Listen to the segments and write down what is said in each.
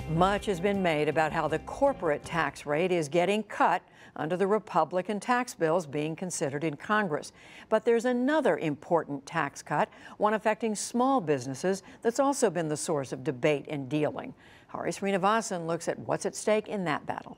Much has been made about how the corporate tax rate is getting cut under the Republican tax bills being considered in Congress. But there's another important tax cut, one affecting small businesses, that's also been the source of debate and dealing. Hari Srinivasan looks at what's at stake in that battle.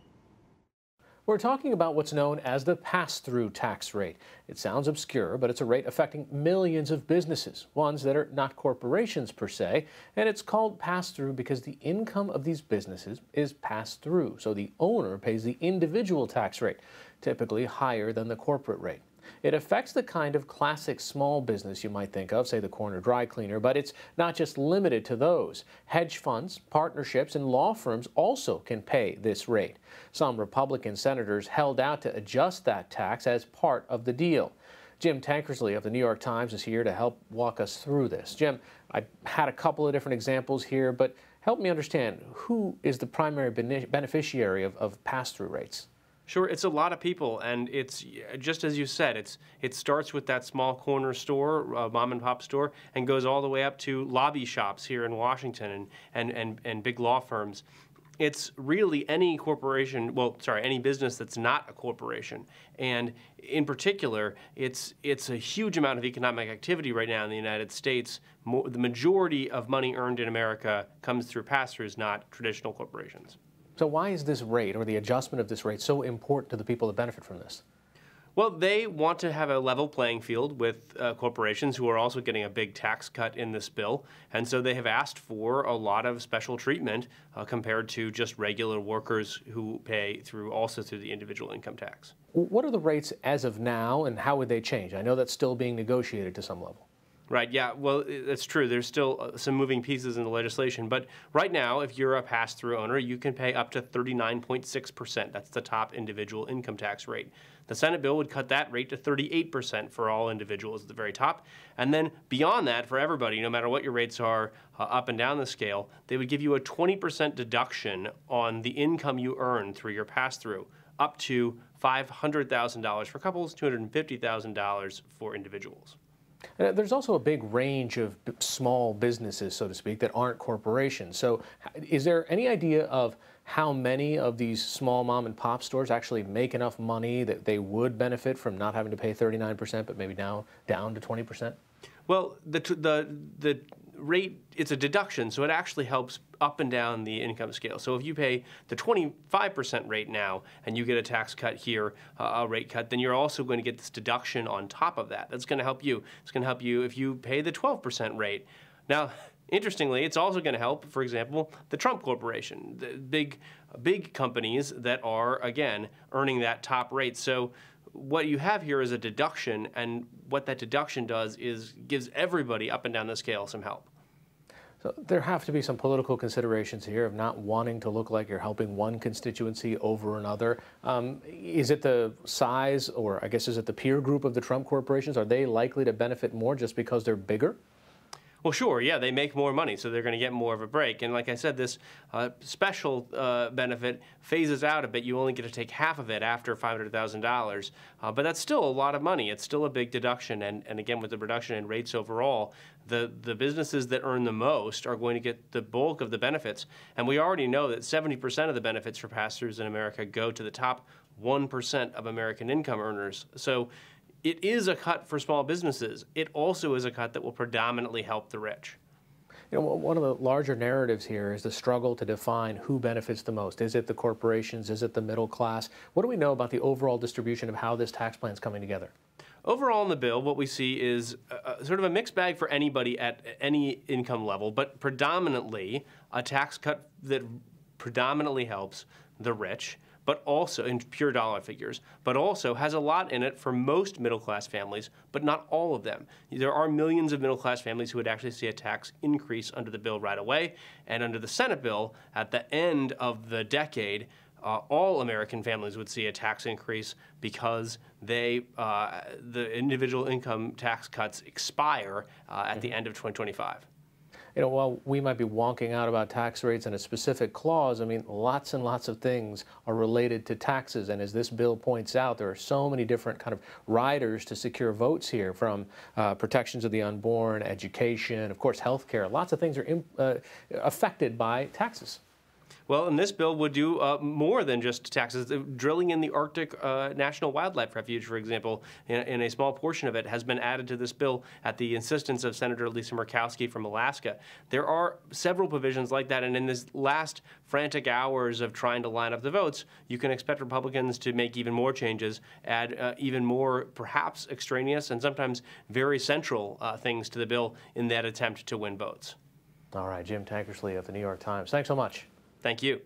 We're talking about what's known as the pass-through tax rate. It sounds obscure, but it's a rate affecting millions of businesses, ones that are not corporations per se, and it's called pass-through because the income of these businesses is passed through, so the owner pays the individual tax rate, typically higher than the corporate rate. It affects the kind of classic small business you might think of, say the corner dry cleaner, but it's not just limited to those. Hedge funds, partnerships, and law firms also can pay this rate. Some Republican senators held out to adjust that tax as part of the deal. Jim Tankersley of the New York Times is here to help walk us through this. Jim, I had a couple of different examples here, but help me understand, who is the primary beneficiary of pass-through rates? Sure, it's a lot of people, and it's just as you said. It starts with that small corner store, mom and pop store, and goes all the way up to lobby shops here in Washington and big law firms. It's really any corporation, any business that's not a corporation. And in particular, it's a huge amount of economic activity right now in the United States. The majority of money earned in America comes through pass-throughs, not traditional corporations. So why is this rate, or the adjustment of this rate, so important to the people that benefit from this? Well, they want to have a level playing field with corporations who are also getting a big tax cut in this bill, and so they have asked for a lot of special treatment compared to just regular workers who pay also through the individual income tax. What are the rates as of now, and how would they change? I know that's still being negotiated to some level. Right, yeah, well, that's true. There's still some moving pieces in the legislation. But right now, if you're a pass-through owner, you can pay up to 39.6%. That's the top individual income tax rate. The Senate bill would cut that rate to 38% for all individuals at the very top. And then beyond that, for everybody, no matter what your rates are up and down the scale, they would give you a 20% deduction on the income you earn through your pass-through, up to $500,000 for couples, $250,000 for individuals. There's also a big range of small businesses, so to speak, that aren't corporations. So is there any idea of how many of these small mom and pop stores actually make enough money that they would benefit from not having to pay 39%, but maybe now down to 20%? Well, the rate, it's a deduction, so it actually helps up and down the income scale. So if you pay the 25% rate now and you get a tax cut here, a rate cut, then you're also going to get this deduction on top of that. That's going to help you. It's going to help you if you pay the 12% rate. Now, interestingly, it's also going to help, for example, the Trump Corporation, the big companies that are, again, earning that top rate. So what you have here is a deduction, and what that deduction does is gives everybody up and down the scale some help. So there have to be some political considerations here of not wanting to look like you're helping one constituency over another. Is it the size, or I guess is it the peer group of the Trump corporations? Are they likely to benefit more just because they're bigger? Well, sure, yeah, they make more money, so they're going to get more of a break. And like I said, this special benefit phases out a bit. You only get to take half of it after $500,000, but that's still a lot of money. It's still a big deduction, and again, with the reduction in rates overall, the businesses that earn the most are going to get the bulk of the benefits. And we already know that 70% of the benefits for pass-throughs in America go to the top 1% of American income earners. So it is a cut for small businesses. It also is a cut that will predominantly help the rich. You know, one of the larger narratives here is the struggle to define who benefits the most. Is it the corporations? Is it the middle class? What do we know about the overall distribution of how this tax plan is coming together? Overall in the bill, what we see is sort of a mixed bag for anybody at any income level, but predominantly a tax cut that predominantly helps the rich, but also in pure dollar figures, but also has a lot in it for most middle-class families, but not all of them. There are millions of middle-class families who would actually see a tax increase under the bill right away, and under the Senate bill, at the end of the decade, all American families would see a tax increase because the individual income tax cuts expire at the end of 2025. You know, while we might be wonking out about tax rates and a specific clause, I mean, lots and lots of things are related to taxes. And as this bill points out, there are so many different kind of riders to secure votes here, from protections of the unborn, education, of course, health care. Lots of things are affected by taxes. Well, and this bill would do more than just taxes. Drilling in the Arctic National Wildlife Refuge, for example, in a small portion of it, has been added to this bill at the insistence of Senator Lisa Murkowski from Alaska. There are several provisions like that, and in this last frantic hours of trying to line up the votes, you can expect Republicans to make even more changes, add even more perhaps extraneous and sometimes very central things to the bill in that attempt to win votes. All right, Jim Tankersley of the New York Times. Thanks so much. Thank you.